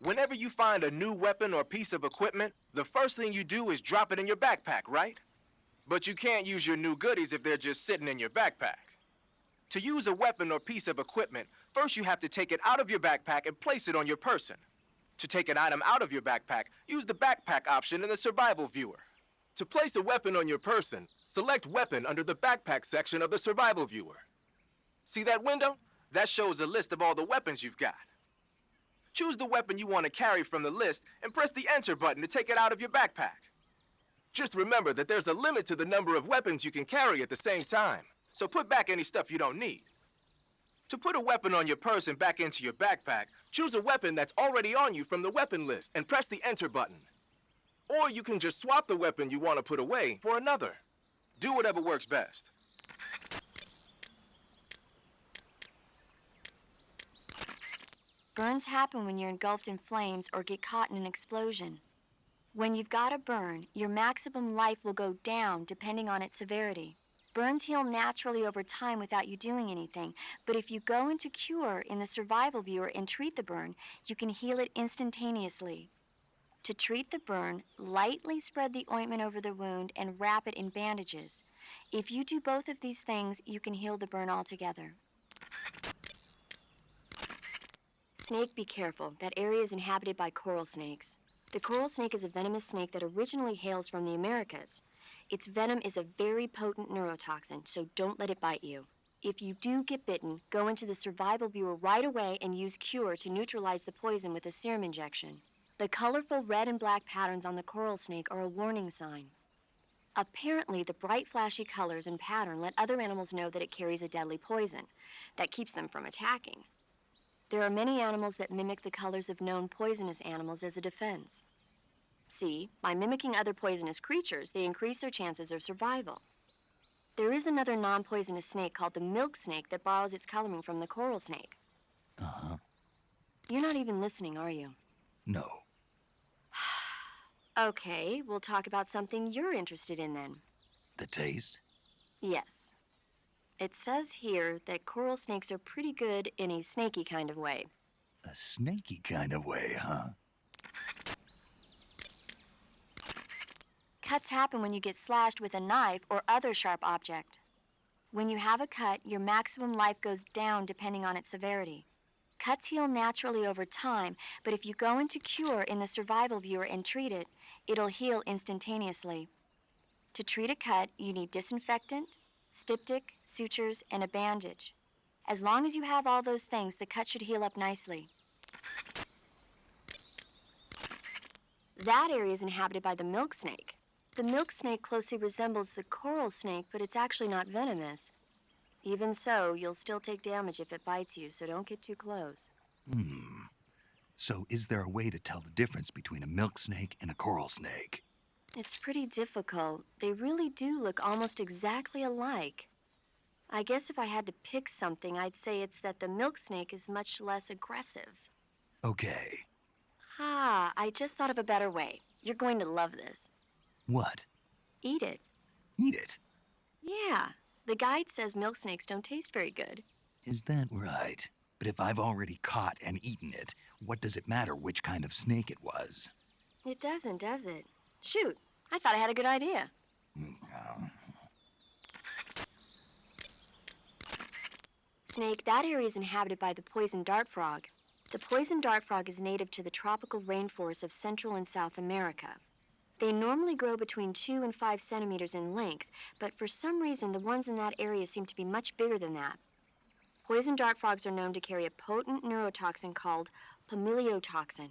Whenever you find a new weapon or piece of equipment, the first thing you do is drop it in your backpack, right? But you can't use your new goodies if they're just sitting in your backpack. To use a weapon or piece of equipment, first you have to take it out of your backpack and place it on your person. To take an item out of your backpack, use the backpack option in the survival viewer. To place a weapon on your person, select Weapon under the backpack section of the survival viewer. See that window? That shows a list of all the weapons you've got. Choose the weapon you want to carry from the list and press the Enter button to take it out of your backpack. Just remember that there's a limit to the number of weapons you can carry at the same time, so put back any stuff you don't need. To put a weapon on your person back into your backpack, choose a weapon that's already on you from the weapon list and press the Enter button. Or you can just swap the weapon you want to put away for another. Do whatever works best. Burns happen when you're engulfed in flames or get caught in an explosion. When you've got a burn, your maximum life will go down depending on its severity. Burns heal naturally over time without you doing anything, but if you go into Cure in the survival viewer and treat the burn, you can heal it instantaneously. To treat the burn, lightly spread the ointment over the wound and wrap it in bandages. If you do both of these things, you can heal the burn altogether. Snake, be careful. That area is inhabited by coral snakes. The coral snake is a venomous snake that originally hails from the Americas. Its venom is a very potent neurotoxin, so don't let it bite you. If you do get bitten, go into the survival viewer right away and use Cure to neutralize the poison with a serum injection. The colorful red and black patterns on the coral snake are a warning sign. Apparently, the bright flashy colors and pattern let other animals know that it carries a deadly poison that keeps them from attacking. There are many animals that mimic the colors of known poisonous animals as a defense. See, by mimicking other poisonous creatures, they increase their chances of survival. There is another non-poisonous snake called the milk snake that borrows its coloring from the coral snake. Uh-huh. You're not even listening, are you? No. Okay, we'll talk about something you're interested in then. The taste? Yes. It says here that coral snakes are pretty good in a snaky kind of way. A snaky kind of way, huh? Cuts happen when you get slashed with a knife or other sharp object. When you have a cut, your maximum life goes down depending on its severity. Cuts heal naturally over time, but if you go into Cure in the survival viewer and treat it, it'll heal instantaneously. To treat a cut, you need disinfectant, styptic, sutures, and a bandage. As long as you have all those things, the cut should heal up nicely. That area is inhabited by the milk snake. The milk snake closely resembles the coral snake, but it's actually not venomous. Even so, you'll still take damage if it bites you, so don't get too close. So is there a way to tell the difference between a milk snake and a coral snake? It's pretty difficult. They really do look almost exactly alike. I guess if I had to pick something, I'd say it's that the milk snake is much less aggressive. Okay. I just thought of a better way. You're going to love this. What? Eat it. Eat it? Yeah. The guide says milk snakes don't taste very good. Is that right? But if I've already caught and eaten it, what does it matter which kind of snake it was? It doesn't, does it? Shoot, I thought I had a good idea. Snake, that area is inhabited by the poison dart frog. The poison dart frog is native to the tropical rainforests of Central and South America. They normally grow between 2 and 5 centimeters in length, but for some reason the ones in that area seem to be much bigger than that. Poison dart frogs are known to carry a potent neurotoxin called pamiliotoxin.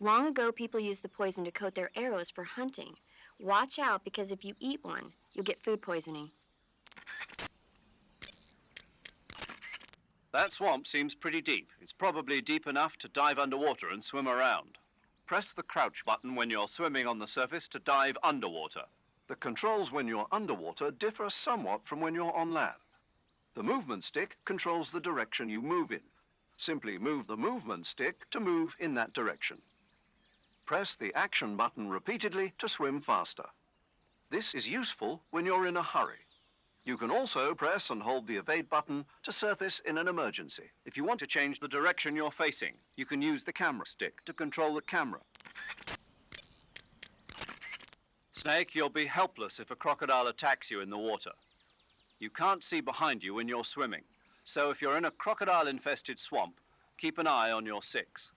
Long ago, people used the poison to coat their arrows for hunting. Watch out, because if you eat one, you'll get food poisoning. That swamp seems pretty deep. It's probably deep enough to dive underwater and swim around. Press the crouch button when you're swimming on the surface to dive underwater. The controls when you're underwater differ somewhat from when you're on land. The movement stick controls the direction you move in. Simply move the movement stick to move in that direction. Press the action button repeatedly to swim faster. This is useful when you're in a hurry. You can also press and hold the evade button to surface in an emergency. If you want to change the direction you're facing, you can use the camera stick to control the camera. Snake, you'll be helpless if a crocodile attacks you in the water. You can't see behind you when you're swimming, so if you're in a crocodile-infested swamp, keep an eye on your six.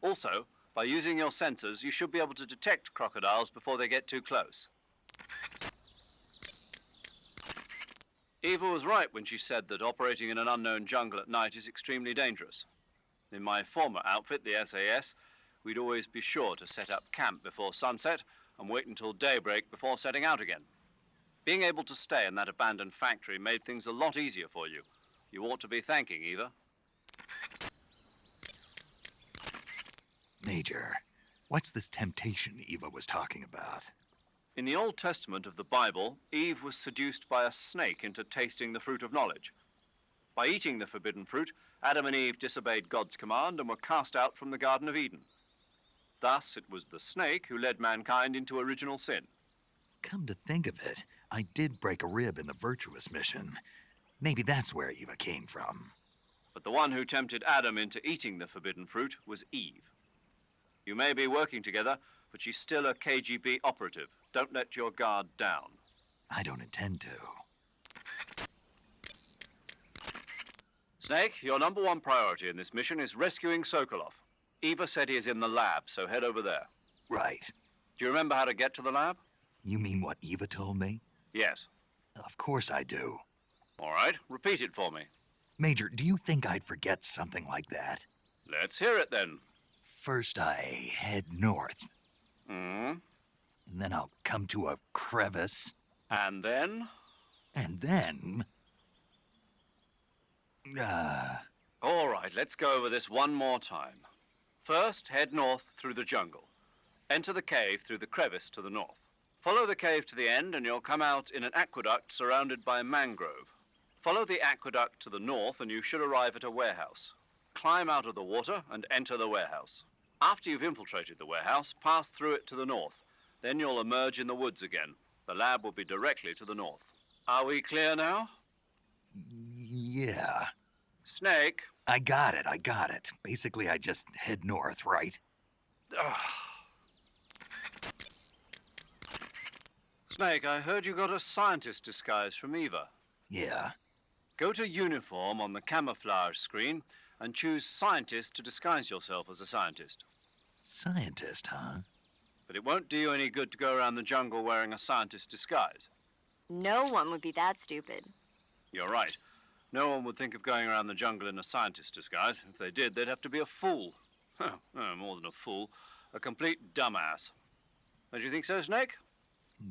Also, by using your sensors, you should be able to detect crocodiles before they get too close. Eva was right when she said that operating in an unknown jungle at night is extremely dangerous. In my former outfit, the SAS, we'd always be sure to set up camp before sunset and wait until daybreak before setting out again. Being able to stay in that abandoned factory made things a lot easier for you. You ought to be thanking Eva. Major, what's this temptation Eva was talking about? In the Old Testament of the Bible, Eve was seduced by a snake into tasting the fruit of knowledge. By eating the forbidden fruit, Adam and Eve disobeyed God's command and were cast out from the Garden of Eden. Thus, it was the snake who led mankind into original sin. Come to think of it, I did break a rib in the virtuous mission. Maybe that's where Eva came from. But the one who tempted Adam into eating the forbidden fruit was Eve. You may be working together, but she's still a KGB operative. Don't let your guard down. I don't intend to. Snake, your number one priority in this mission is rescuing Sokolov. Eva said he is in the lab, so head over there. Right. Do you remember how to get to the lab? You mean what Eva told me? Yes. Of course I do. All right, repeat it for me. Major, do you think I'd forget something like that? Let's hear it then. First I head north, Hmm? and then I'll come to a crevice, And then? and then... All right, let's go over this one more time. First, head north through the jungle. Enter the cave through the crevice to the north. Follow the cave to the end and you'll come out in an aqueduct surrounded by mangrove. Follow the aqueduct to the north and you should arrive at a warehouse. Climb out of the water and enter the warehouse. After you've infiltrated the warehouse, pass through it to the north. Then you'll emerge in the woods again. The lab will be directly to the north. Are we clear now? yeah. Snake. I got it. Basically, I just head north, right? Snake, I heard you got a scientist disguise from Eva. Yeah. Go to uniform on the camouflage screen and choose scientist to disguise yourself as a scientist. Scientist, huh? But it won't do you any good to go around the jungle wearing a scientist disguise. No one would be that stupid. You're right. No one would think of going around the jungle in a scientist disguise. If they did, they'd have to be a fool. No, more than a fool. A complete dumbass. Don't you think so, Snake?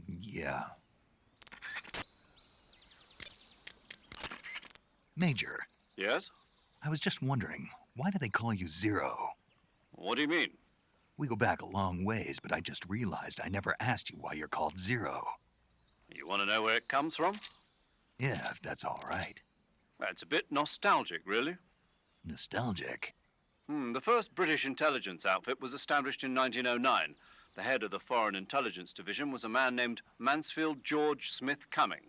Yeah. Major, Yes? I was just wondering, why do they call you Zero? What do you mean? We go back a long ways, but I just realized I never asked you why you're called Zero. You want to know where it comes from? Yeah, if that's all right. That's a bit nostalgic, really. Nostalgic. The first British intelligence outfit was established in 1909. The head of the Foreign Intelligence Division was a man named Mansfield George Smith Cumming.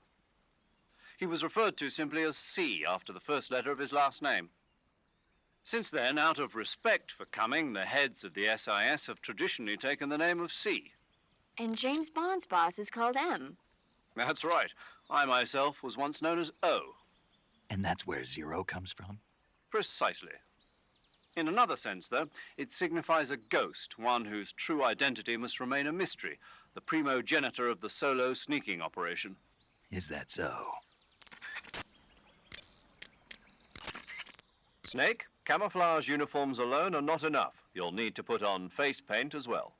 He was referred to simply as C after the first letter of his last name. Since then, out of respect for Cumming, the heads of the SIS have traditionally taken the name of C. And James Bond's boss is called M. That's right. I myself was once known as O. And that's where Zero comes from? Precisely. In another sense, though, it signifies a ghost, one whose true identity must remain a mystery, the primogenitor of the solo sneaking operation. Is that so? Snake, camouflage uniforms alone are not enough. You'll need to put on face paint as well.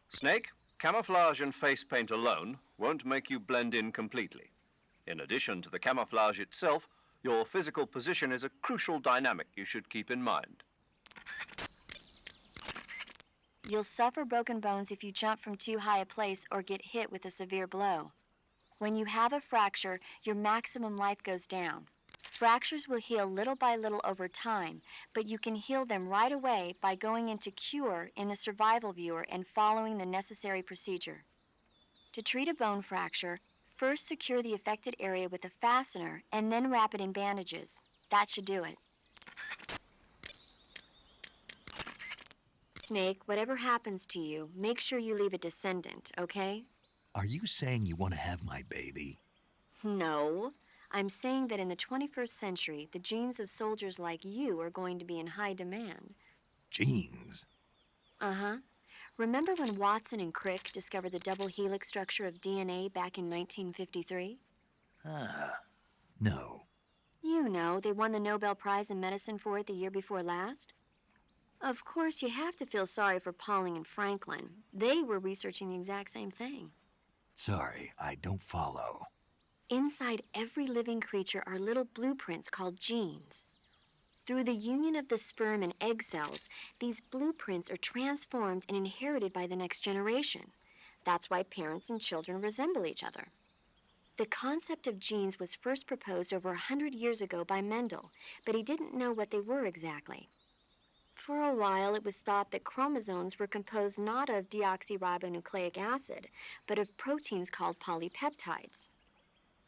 Snake, camouflage and face paint alone won't make you blend in completely. In addition to the camouflage itself, your physical position is a crucial dynamic you should keep in mind. You'll suffer broken bones if you jump from too high a place or get hit with a severe blow. When you have a fracture, your maximum life goes down. Fractures will heal little by little over time, but you can heal them right away by going into Cure in the survival viewer and following the necessary procedure. To treat a bone fracture, first secure the affected area with a fastener and then wrap it in bandages. That should do it. Snake, whatever happens to you, make sure you leave a descendant, okay? Are you saying you want to have my baby? No. I'm saying that in the 21st century, the genes of soldiers like you are going to be in high demand. Genes? Uh-huh. Remember when Watson and Crick discovered the double helix structure of DNA back in 1953? No. You know, they won the Nobel Prize in Medicine for it the year before last. Of course, you have to feel sorry for Pauling and Franklin. They were researching the exact same thing. Sorry, I don't follow. Inside every living creature are little blueprints called genes. Through the union of the sperm and egg cells, these blueprints are transformed and inherited by the next generation. That's why parents and children resemble each other. The concept of genes was first proposed over 100 years ago by Mendel, but he didn't know what they were exactly. For a while, it was thought that chromosomes were composed not of deoxyribonucleic acid, but of proteins called polypeptides.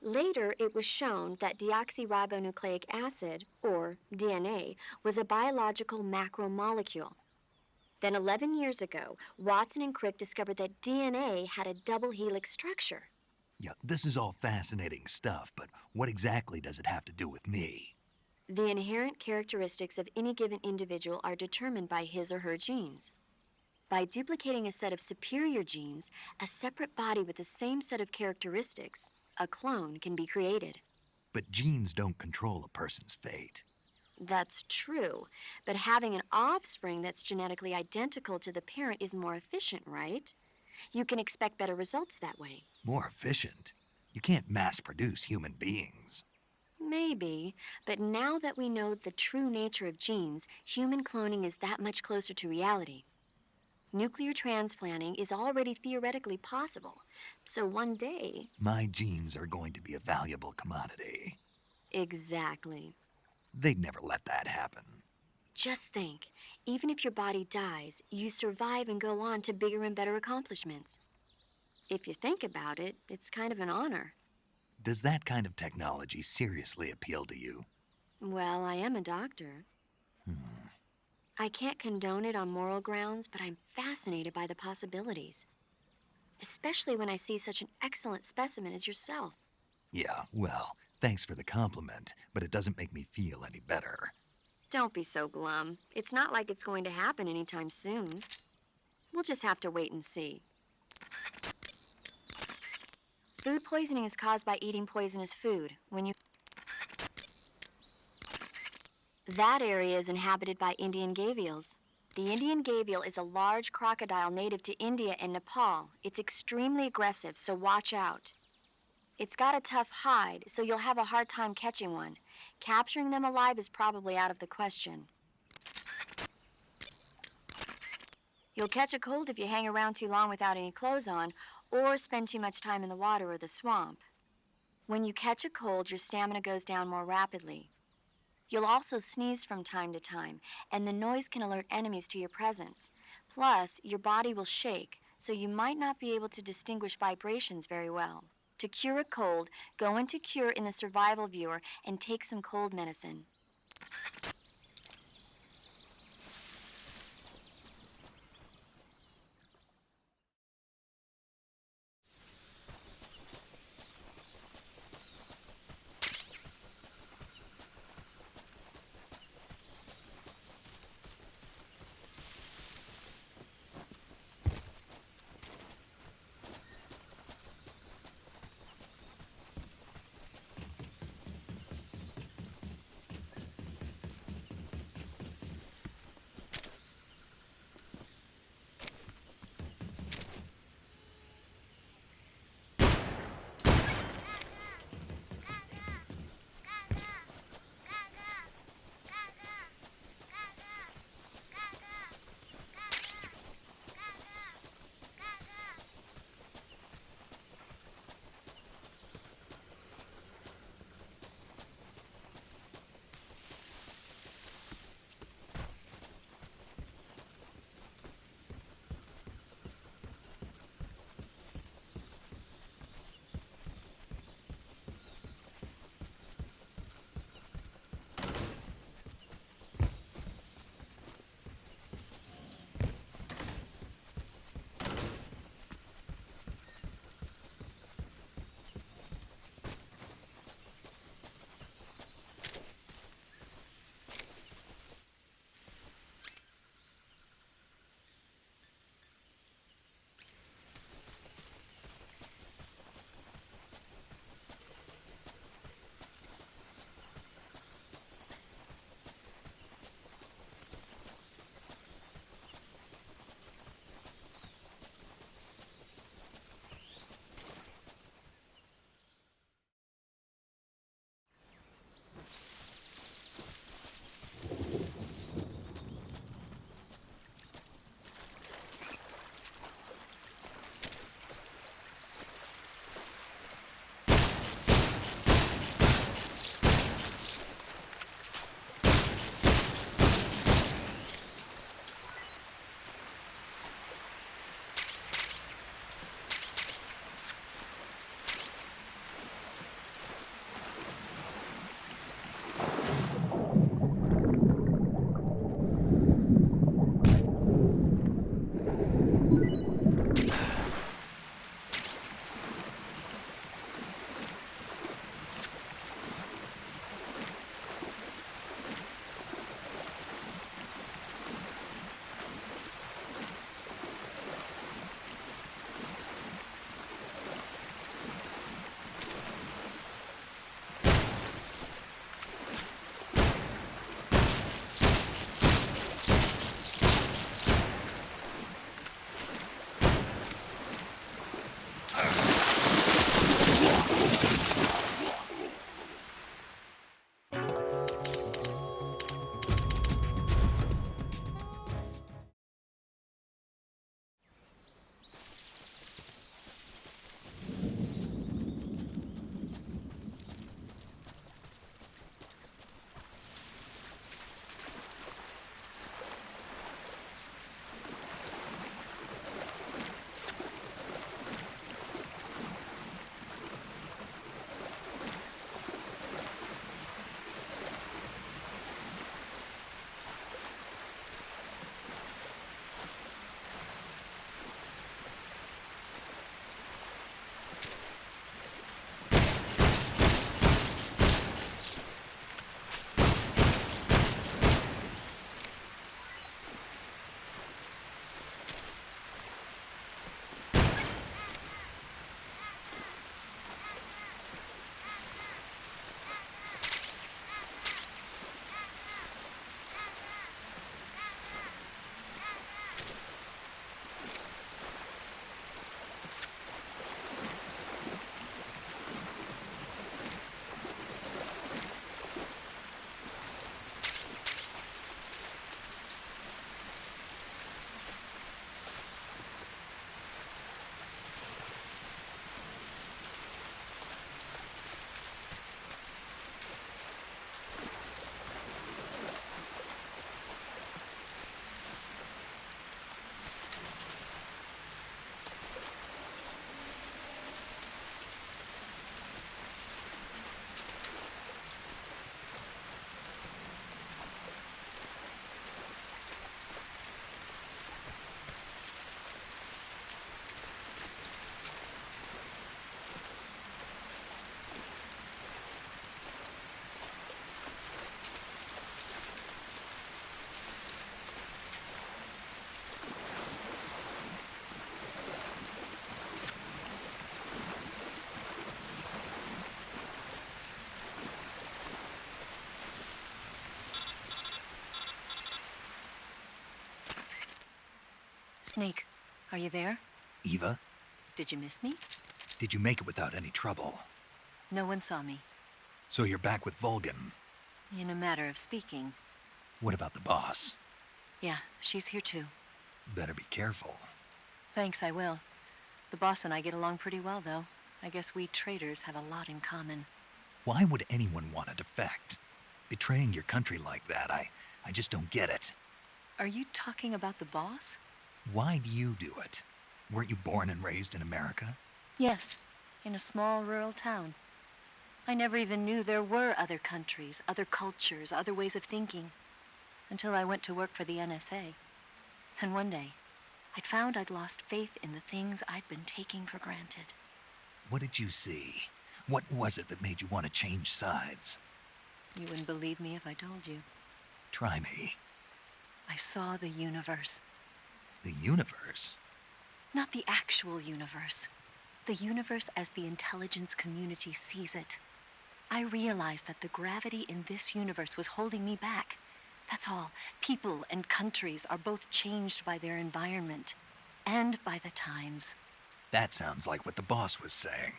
Later, it was shown that deoxyribonucleic acid, or DNA, was a biological macromolecule. Then 11 years ago, Watson and Crick discovered that DNA had a double helix structure. Yeah, this is all fascinating stuff, but what exactly does it have to do with me? The inherent characteristics of any given individual are determined by his or her genes. By duplicating a set of superior genes, a separate body with the same set of characteristics, a clone, can be created. But genes don't control a person's fate. That's true, but having an offspring that's genetically identical to the parent is more efficient, right? You can expect better results that way. More efficient? You can't mass-produce human beings. Maybe, but now that we know the true nature of genes, human cloning is that much closer to reality. Nuclear transplanting is already theoretically possible, so one day... My genes are going to be a valuable commodity. Exactly. They'd never let that happen. Just think, even if your body dies, you survive and go on to bigger and better accomplishments. If you think about it, it's kind of an honor. Does that kind of technology seriously appeal to you? Well, I am a doctor. I can't condone it on moral grounds, but I'm fascinated by the possibilities. Especially when I see such an excellent specimen as yourself. Yeah, well, thanks for the compliment, but it doesn't make me feel any better. Don't be so glum. It's not like it's going to happen anytime soon. We'll just have to wait and see. Food poisoning is caused by eating poisonous food. That area is inhabited by Indian gavials. The Indian gavial is a large crocodile native to India and Nepal. It's extremely aggressive, so watch out. It's got a tough hide, so you'll have a hard time catching one. Capturing them alive is probably out of the question. You'll catch a cold if you hang around too long without any clothes on, or spend too much time in the water or the swamp. When you catch a cold, your stamina goes down more rapidly. You'll also sneeze from time to time, and the noise can alert enemies to your presence. Plus, your body will shake, so you might not be able to distinguish vibrations very well. To cure a cold, go into Cure in the Survival Viewer and take some cold medicine. Snake, are you there? Eva, Did you miss me? did you make it without any trouble? No one saw me. So you're back with Vulcan. In a matter of speaking. What about the boss? Yeah, she's here too. Better be careful. Thanks, I will. The boss and I get along pretty well, though. I guess we traitors have a lot in common. Why would anyone want to defect? Betraying your country like that, I just don't get it. Are you talking about the boss? Why do you do it? Weren't you born and raised in America? Yes, in a small rural town. I never even knew there were other countries, other cultures, other ways of thinking, until I went to work for the NSA. Then one day, I'd found I'd lost faith in the things I'd been taking for granted. What did you see? What was it that made you want to change sides? You wouldn't believe me if I told you. Try me. I saw the universe. The universe? Not the actual universe. The universe as the intelligence community sees it. I realized that the gravity in this universe was holding me back. That's all. People and countries are both changed by their environment and by the times. That sounds like what the boss was saying.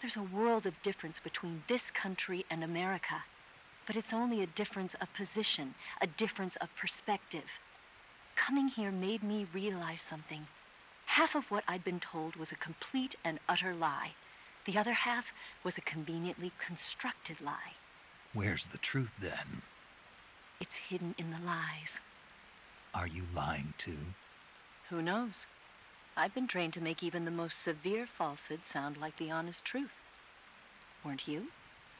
There's a world of difference between this country and America. But it's only a difference of position, a difference of perspective. Coming here made me realize something. Half of what I'd been told was a complete and utter lie. The other half was a conveniently constructed lie. Where's the truth then? It's hidden in the lies. Are you lying too? Who knows? I've been trained to make even the most severe falsehood sound like the honest truth. Weren't you?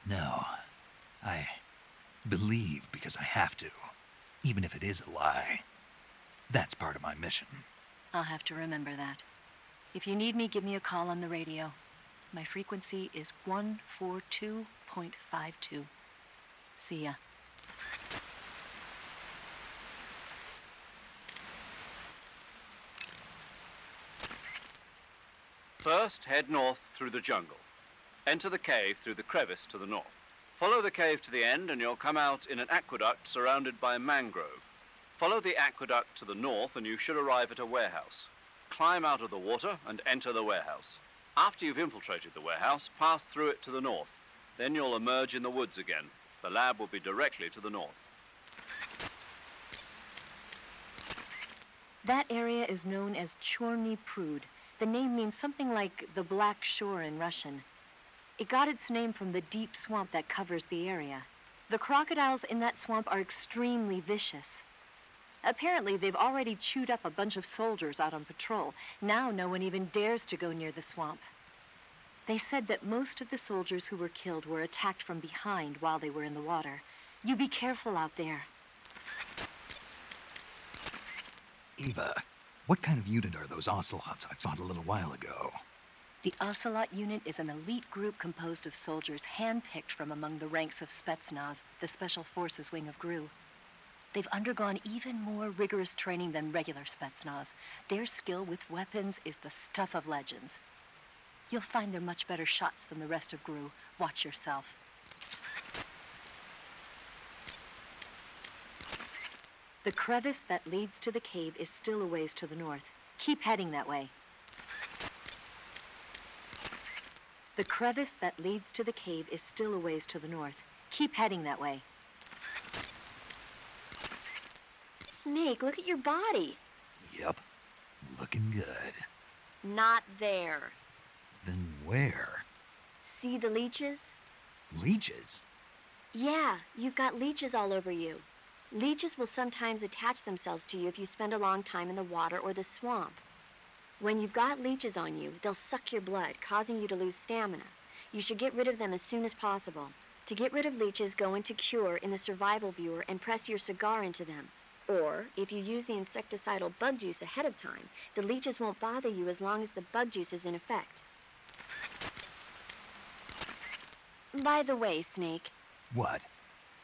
No. I believe because I have to, even if it is a lie. That's part of my mission. I'll have to remember that. If you need me, give me a call on the radio. My frequency is 142.52. See ya. First, head north through the jungle. Enter the cave through the crevice to the north. Follow the cave to the end and you'll come out in an aqueduct surrounded by mangrove. Follow the aqueduct to the north and you should arrive at a warehouse. Climb out of the water and enter the warehouse. After you've infiltrated the warehouse, pass through it to the north. Then you'll emerge in the woods again. The lab will be directly to the north. That area is known as Chorny Prud. The name means something like the Black Shore in Russian. It got its name from the deep swamp that covers the area. The crocodiles in that swamp are extremely vicious. Apparently, they've already chewed up a bunch of soldiers out on patrol. Now no one even dares to go near the swamp. They said that most of the soldiers who were killed were attacked from behind while they were in the water. You be careful out there. Eva, what kind of unit are those ocelots I fought a little while ago? The Ocelot unit is an elite group composed of soldiers handpicked from among the ranks of Spetsnaz, the Special Forces wing of GRU. They've undergone even more rigorous training than regular Spetsnaz. Their skill with weapons is the stuff of legends. You'll find they're much better shots than the rest of GRU. Watch yourself. The crevice that leads to the cave is still a ways to the north. Keep heading that way. The crevice that leads to the cave is still a ways to the north. Keep heading that way. Snake, look at your body. Yep, looking good. Not there. Then where? See the leeches? Leeches? Yeah, you've got leeches all over you. Leeches will sometimes attach themselves to you if you spend a long time in the water or the swamp. When you've got leeches on you, they'll suck your blood, causing you to lose stamina. You should get rid of them as soon as possible. To get rid of leeches, go into Cure in the survival viewer and press your cigar into them. Or, if you use the insecticidal bug juice ahead of time, the leeches won't bother you as long as the bug juice is in effect. By the way, Snake, What?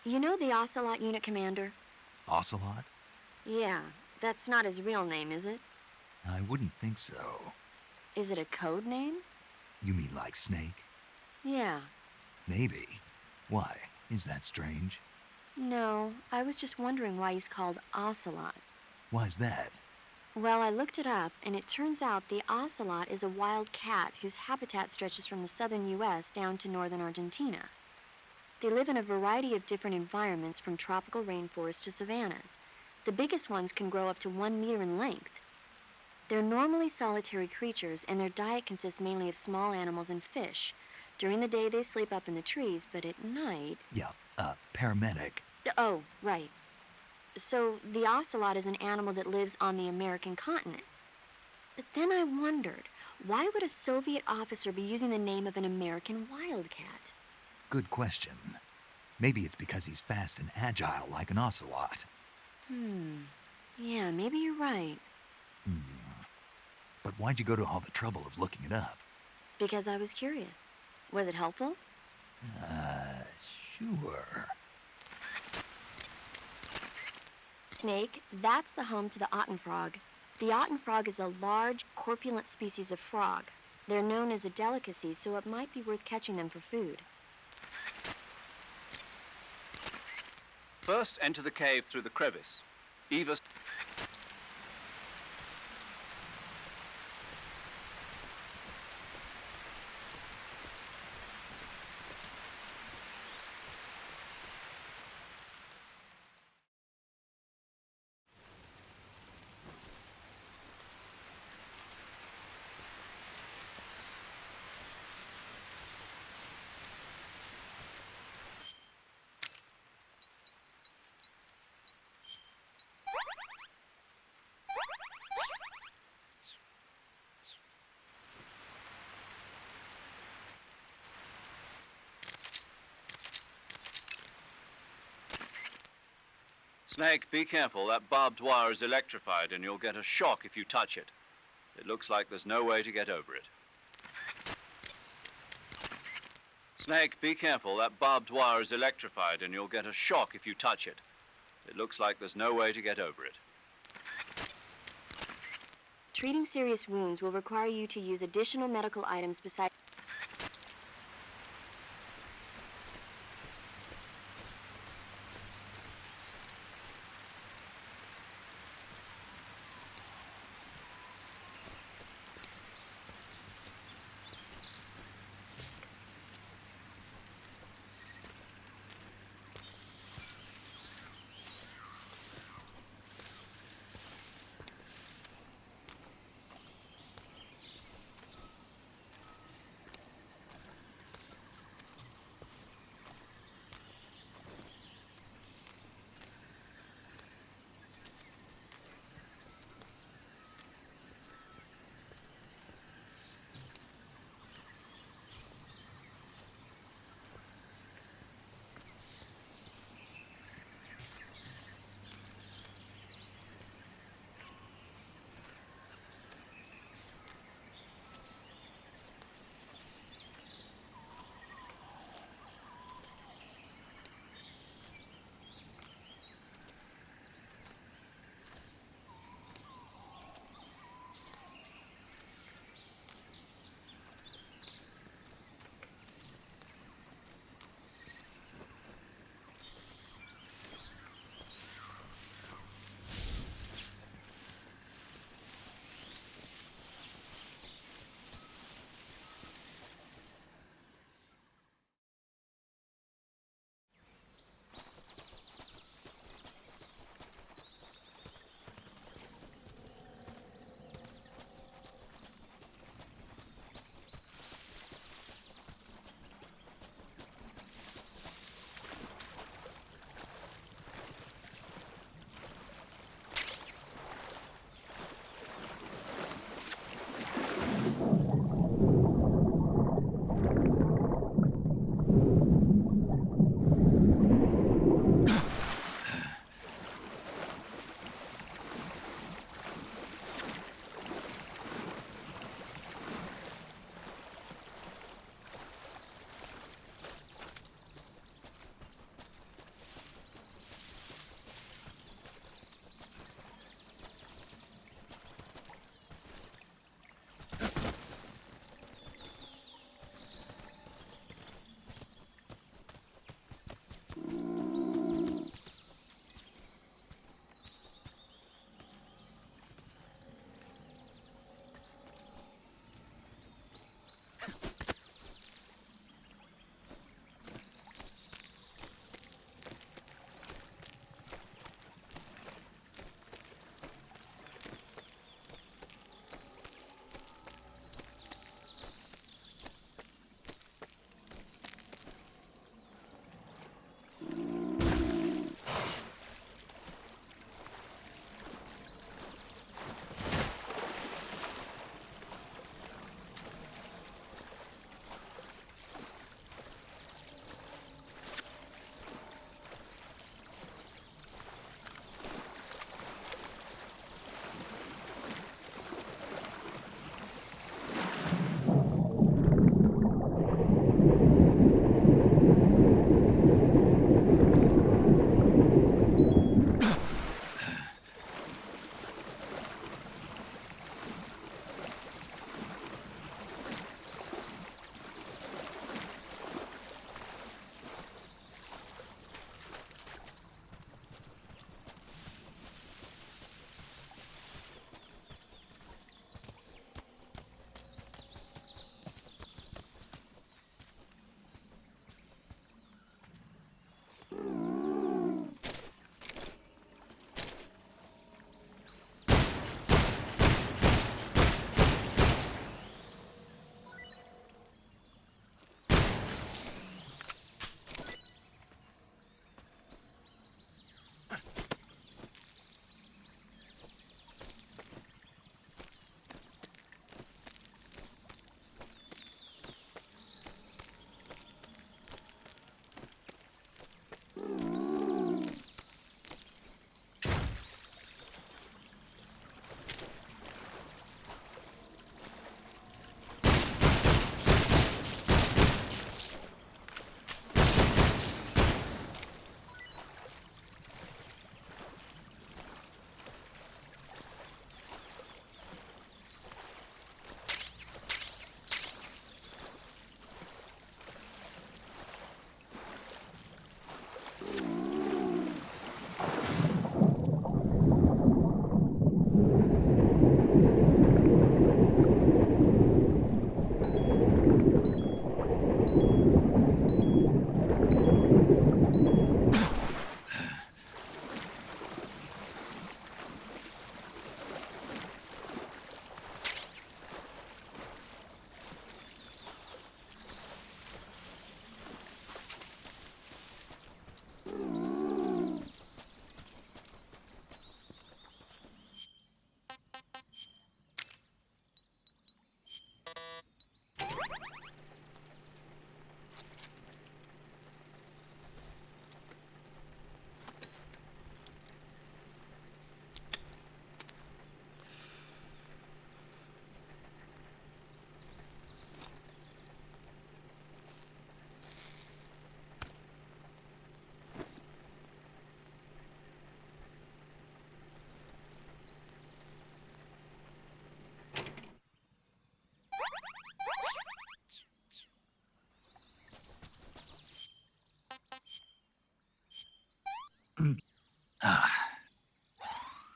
you know the Ocelot unit commander? Ocelot? Yeah, that's not his real name, is it? I wouldn't think so. Is it a code name? You mean like Snake? Yeah. Maybe. Why? Is that strange? No, I was just wondering why he's called Ocelot. Why's that? Well, I looked it up, and it turns out the ocelot is a wild cat whose habitat stretches from the southern U.S. down to northern Argentina. They live in a variety of different environments, from tropical rainforests to savannas. The biggest ones can grow up to 1 meter in length. They're normally solitary creatures, and their diet consists mainly of small animals and fish. During the day, they sleep up in the trees, but at night... Yeah, paramedic. Oh, right. So the ocelot is an animal that lives on the American continent. But then I wondered, why would a Soviet officer be using the name of an American wildcat? Good question. Maybe it's because he's fast and agile like an ocelot. Yeah, maybe you're right. But why'd you go to all the trouble of looking it up? Because I was curious. Was it helpful? Sure. Snake, that's the home to the Otten frog. The Otten frog is a large, corpulent species of frog. They're known as a delicacy, so it might be worth catching them for food. First, enter the cave through the crevice. Eva... Snake, be careful. That barbed wire is electrified and you'll get a shock if you touch it. It looks like there's no way to get over it. Snake, be careful. That barbed wire is electrified and you'll get a shock if you touch it. It looks like there's no way to get over it. Treating serious wounds will require you to use additional medical items besides...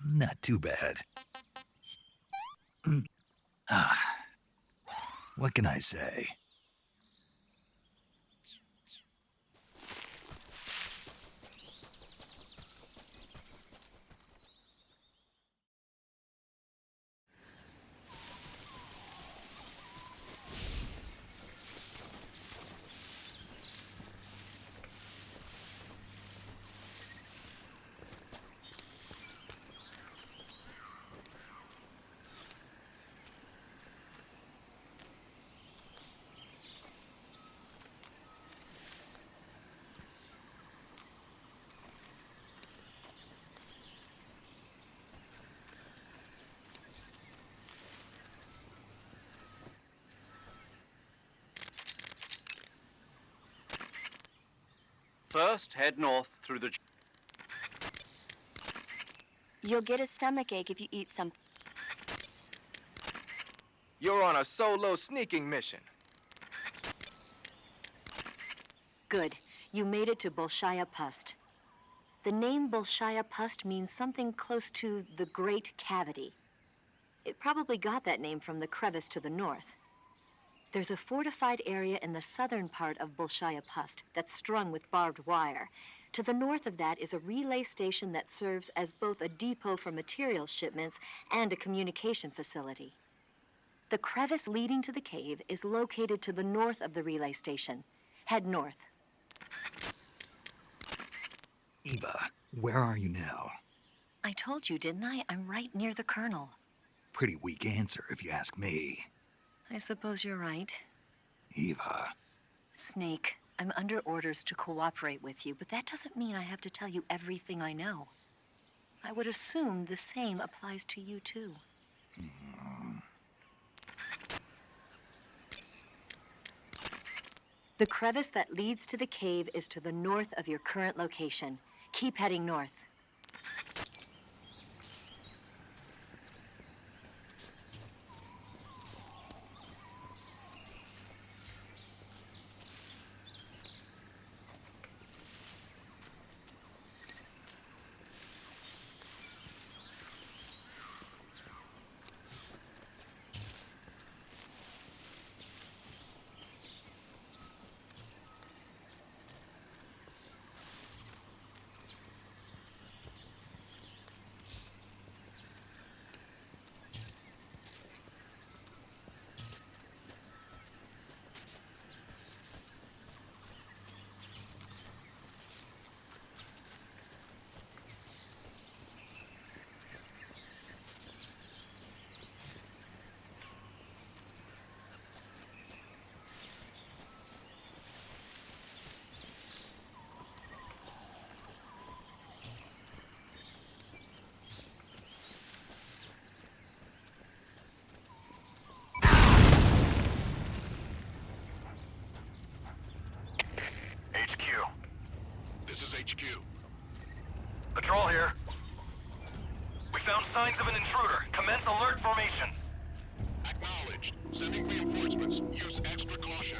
Not too bad. What can I say? First, head north through the... You'll get a stomachache if you eat something. You're on a solo sneaking mission. Good. You made it to Bolshaya Pust. The name Bolshaya Pust means something close to the Great Cavity. It probably got that name from the crevice to the north. There's a fortified area in the southern part of Bolshaya Pust that's strung with barbed wire. To the north of that is a relay station that serves as both a depot for material shipments and a communication facility. The crevice leading to the cave is located to the north of the relay station. Head north. Eva, where are you now? I told you, didn't I? I'm right near the Colonel. Pretty weak answer, if you ask me. I suppose you're right. Eva. Snake, I'm under orders to cooperate with you, but that doesn't mean I have to tell you everything I know. I would assume the same applies to you, too. The crevice that leads to the cave is to the north of your current location. Keep heading north. This is HQ. Patrol here. We found signs of an intruder. Commence alert formation. Acknowledged. Sending reinforcements. Use extra caution.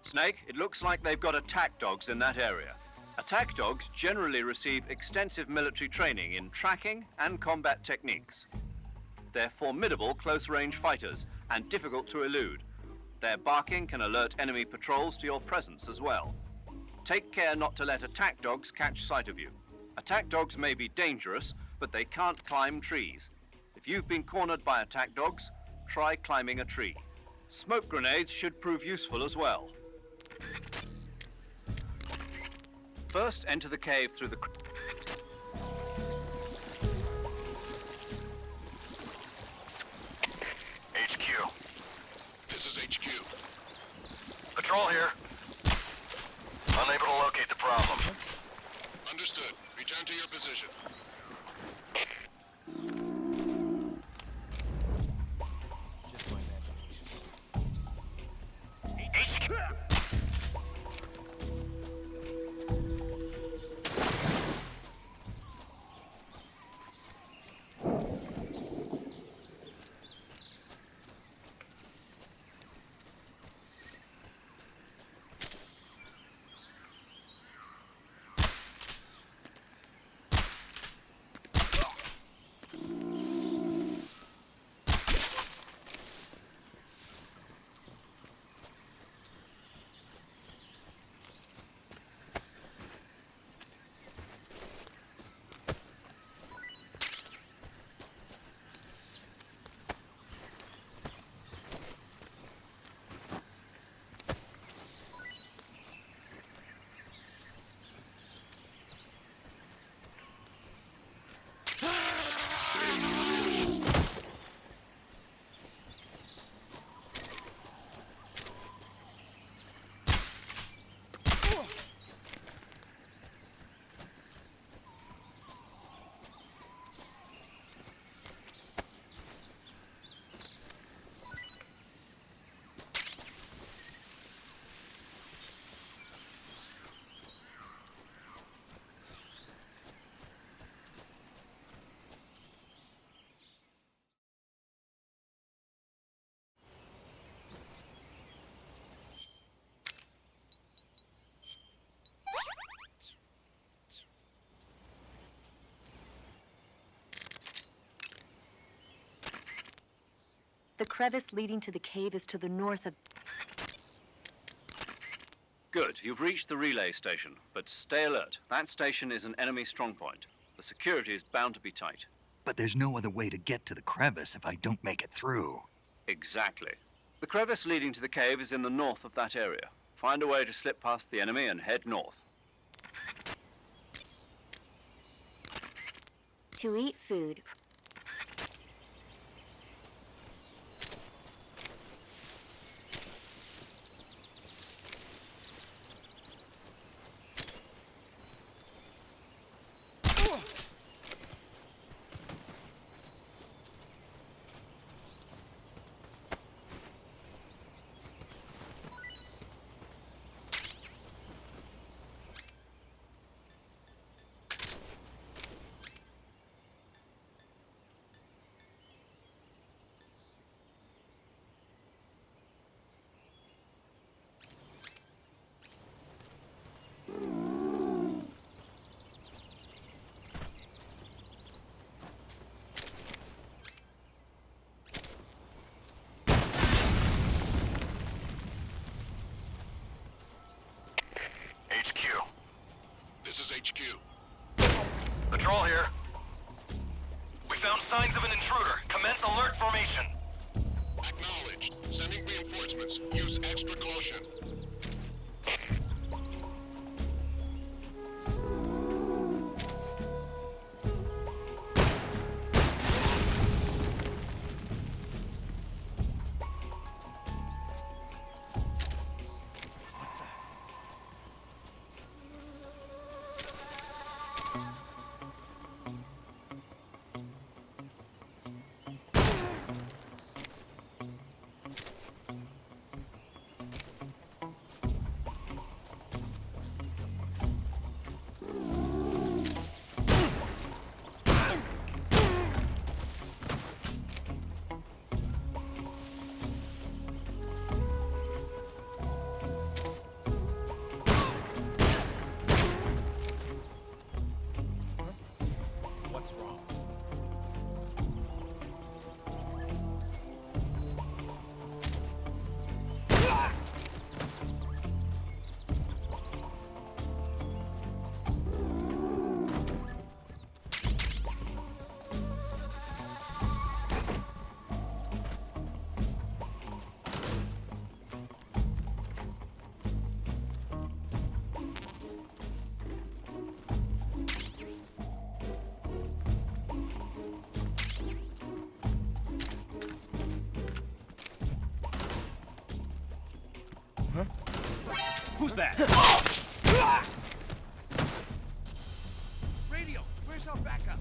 Snake, it looks like they've got attack dogs in that area. Attack dogs generally receive extensive military training in tracking and combat techniques. They're formidable close-range fighters and difficult to elude. Their barking can alert enemy patrols to your presence as well. Take care not to let attack dogs catch sight of you. Attack dogs may be dangerous, but they can't climb trees. If you've been cornered by attack dogs, try climbing a tree. Smoke grenades should prove useful as well. First, enter the cave through the... HQ. This is HQ. Patrol here. Unable to locate the problem. Understood. Return to your position. HQ. The crevice leading to the cave is to the north of... Good, you've reached the relay station, but stay alert. That station is an enemy strongpoint. The security is bound to be tight. But there's no other way to get to the crevice if I don't make it through. Exactly. The crevice leading to the cave is in the north of that area. Find a way to slip past the enemy and head north. To eat food. HQ. This is HQ. Patrol here. We found signs of an intruder. Commence alert formation. Acknowledged. Sending reinforcements. Use extra caution. Something's wrong. Who's that? Radio, where's our backup?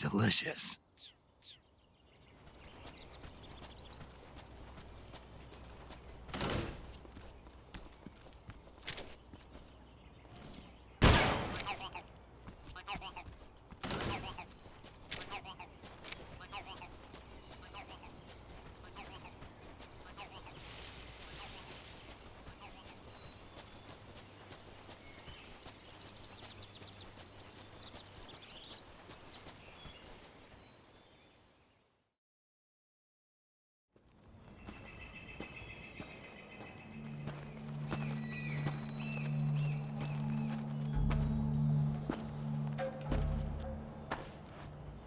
Delicious.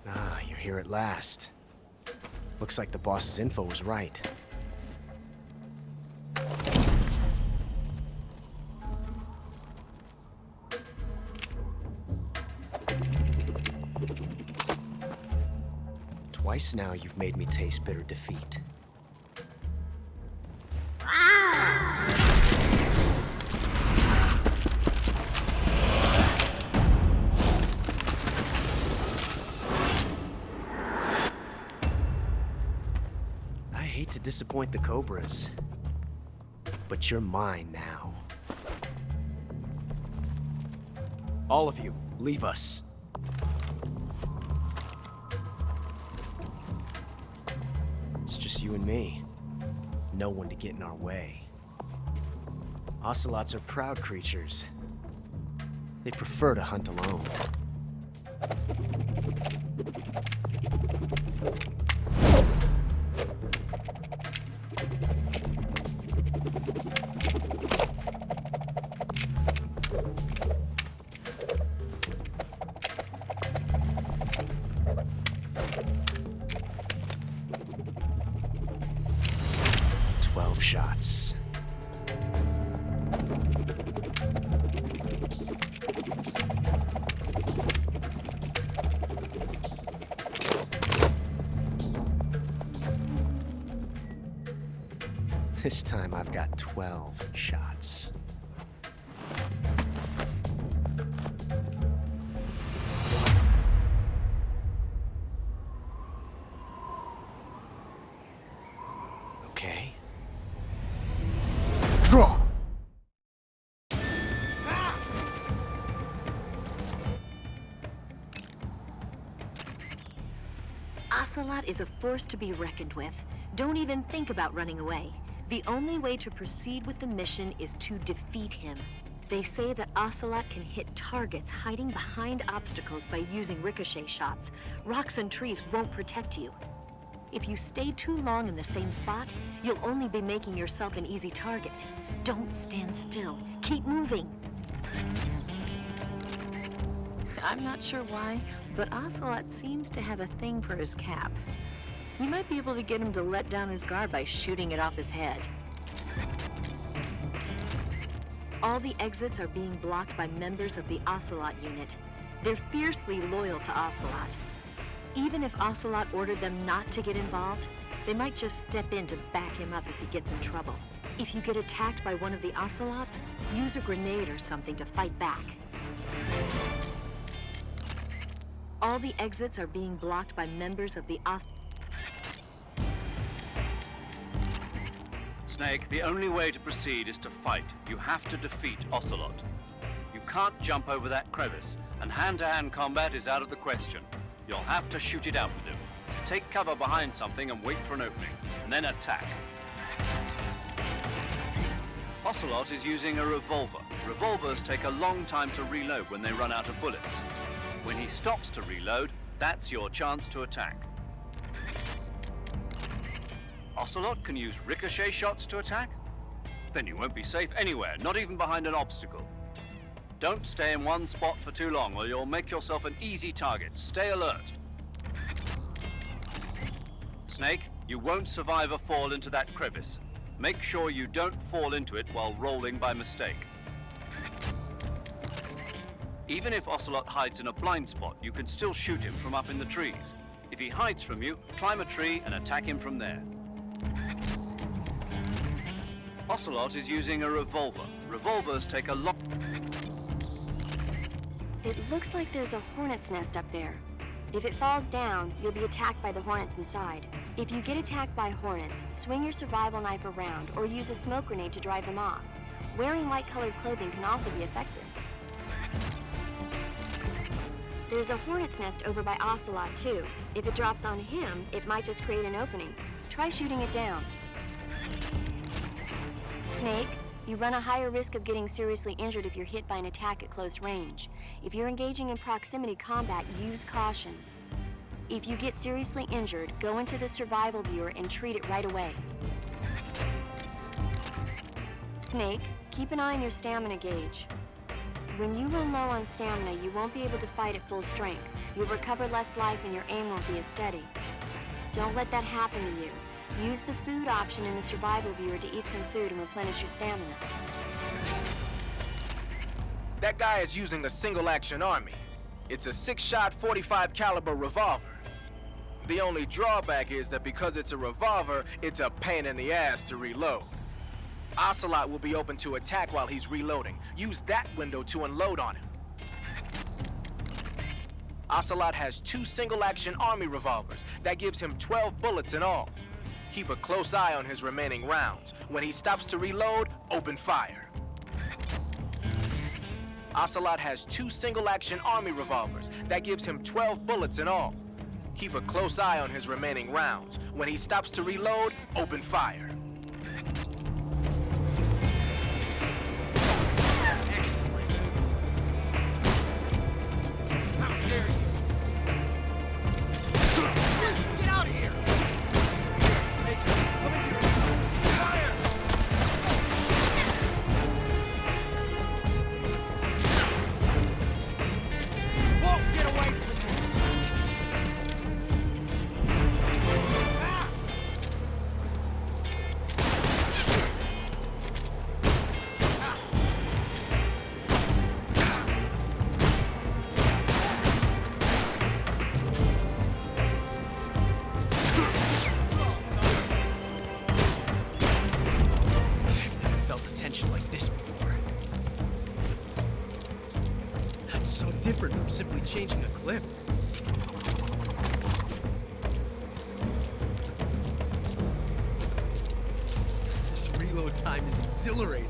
Ah, you're here at last. Looks like the boss's info was right. Twice now you've made me taste bitter defeat. I hate to disappoint the Cobras, but you're mine now. All of you, leave us. It's just you and me. No one to get in our way. Ocelots are proud creatures. They prefer to hunt alone. Shots. This time I've got 12 shots. Okay. Draw! Ocelot is a force to be reckoned with. Don't even think about running away. The only way to proceed with the mission is to defeat him. They say that Ocelot can hit targets hiding behind obstacles by using ricochet shots. Rocks and trees won't protect you. If you stay too long in the same spot, you'll only be making yourself an easy target. Don't stand still. Keep moving. I'm not sure why, but Ocelot seems to have a thing for his cap. You might be able to get him to let down his guard by shooting it off his head. All the exits are being blocked by members of the Ocelot unit. They're fiercely loyal to Ocelot. Even if Ocelot ordered them not to get involved, they might just step in to back him up if he gets in trouble. If you get attacked by one of the Ocelots, use a grenade or something to fight back. All the exits are being blocked by members of the Snake, the only way to proceed is to fight. You have to defeat Ocelot. You can't jump over that crevice, and hand-to-hand combat is out of the question. You'll have to shoot it out with him. Take cover behind something and wait for an opening, and then attack. Ocelot is using a revolver. Revolvers take a long time to reload when they run out of bullets. When he stops to reload, that's your chance to attack. Ocelot can use ricochet shots to attack? Then you won't be safe anywhere, not even behind an obstacle. Don't stay in one spot for too long or you'll make yourself an easy target. Stay alert. Snake, you won't survive a fall into that crevice. Make sure you don't fall into it while rolling by mistake. Even if Ocelot hides in a blind spot, you can still shoot him from up in the trees. If he hides from you, climb a tree and attack him from there. Ocelot is using a revolver. Revolvers take a long... It looks like there's a hornet's nest up there. If it falls down, you'll be attacked by the hornets inside. If you get attacked by hornets, swing your survival knife around or use a smoke grenade to drive them off. Wearing light-colored clothing can also be effective. There's a hornet's nest over by Ocelot, too. If it drops on him, it might just create an opening. Try shooting it down. Snake, you run a higher risk of getting seriously injured if you're hit by an attack at close range. If you're engaging in proximity combat, use caution. If you get seriously injured, go into the survival viewer and treat it right away. Snake, keep an eye on your stamina gauge. When you run low on stamina, you won't be able to fight at full strength. You'll recover less life and your aim won't be as steady. Don't let that happen to you. Use the food option in the survival viewer to eat some food and replenish your stamina. That guy is using a single-action army. It's a 6-shot 45 caliber revolver. The only drawback is that because it's a revolver, it's a pain in the ass to reload. Ocelot will be open to attack while he's reloading. Use that window to unload on him. Ocelot has 2 single-action army revolvers. That gives him 12 bullets in all. Keep a close eye on his remaining rounds. When he stops to reload, open fire. Ocelot has 2 single-action army revolvers. That gives him 12 bullets in all. Keep a close eye on his remaining rounds. When he stops to reload, open fire. Excellent. How dare you? Get out of here! Different from simply changing a clip. This reload time is exhilarating.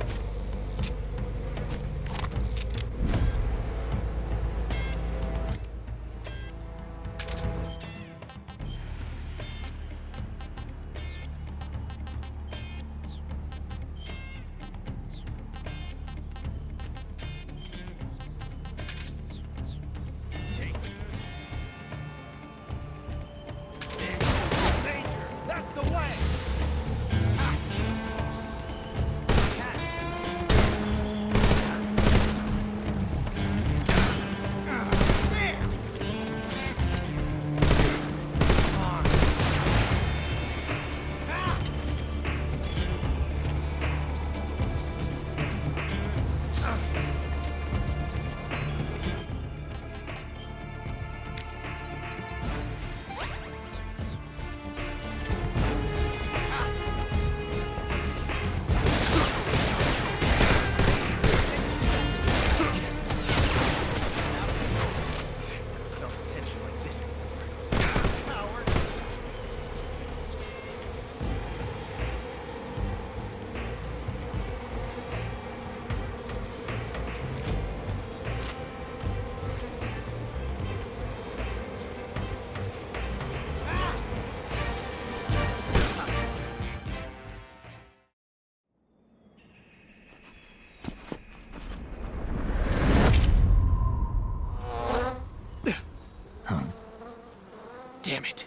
Damn it.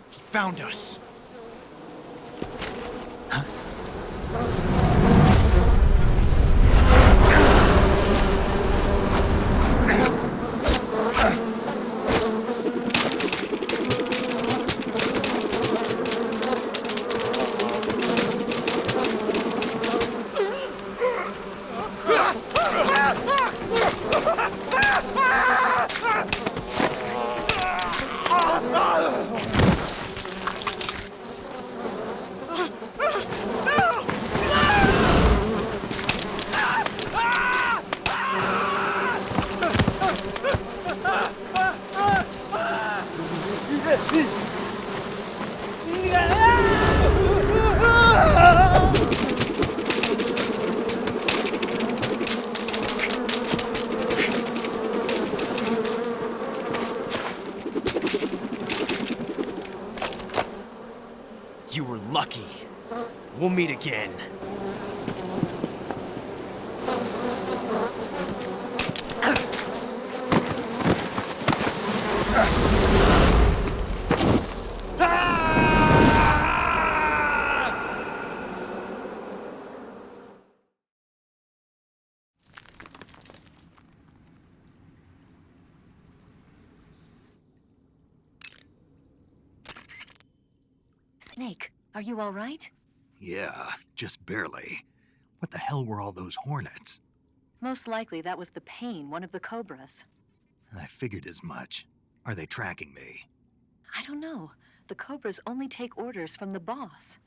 He found us. You were lucky. We'll meet again. Snake, are you all right? Yeah, just barely. What the hell were all those hornets? Most likely that was the pain, one of the cobras. I figured as much. Are they tracking me? I don't know. The cobras only take orders from the boss.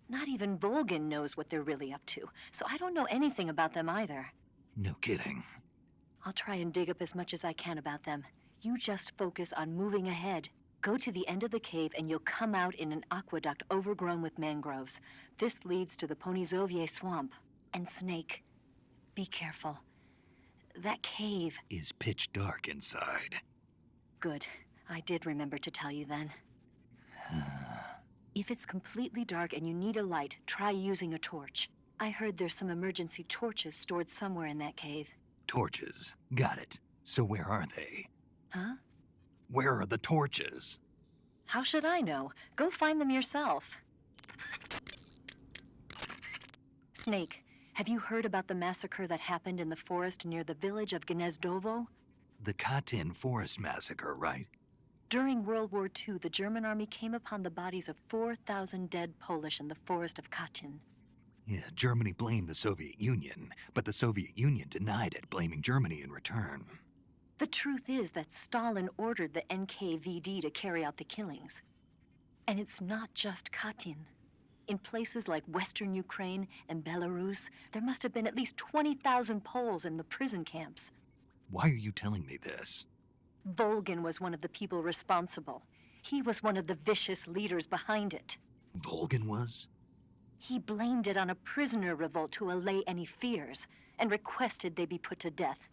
Not even Volgin knows what they're really up to, so I don't know anything about them either. No kidding. I'll try and dig up as much as I can about them. You just focus on moving ahead. Go to the end of the cave and you'll come out in an aqueduct overgrown with mangroves. This leads to the Ponizovye swamp. And Snake, be careful. That cave... is pitch dark inside. Good. I did remember to tell you then. If it's completely dark and you need a light, try using a torch. I heard there's some emergency torches stored somewhere in that cave. Torches. Got it. So where are they? Huh? Where are the torches? How should I know? Go find them yourself. Snake, have you heard about the massacre that happened in the forest near the village of Gnezdovo? The Katyn Forest Massacre, right? During World War II, the German army came upon the bodies of 4,000 dead Polish in the forest of Katyn. Yeah, Germany blamed the Soviet Union, but the Soviet Union denied it, blaming Germany in return. The truth is that Stalin ordered the NKVD to carry out the killings. And it's not just Katyn. In places like Western Ukraine and Belarus, there must have been at least 20,000 Poles in the prison camps. Why are you telling me this? Volgin was one of the people responsible. He was one of the vicious leaders behind it. Volgin was? He blamed it on a prisoner revolt to allay any fears, and requested they be put to death.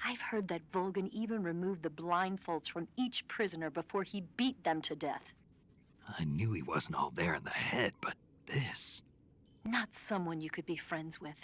I've heard that Volgin even removed the blindfolds from each prisoner before he beat them to death. I knew he wasn't all there in the head, but this... Not someone you could be friends with.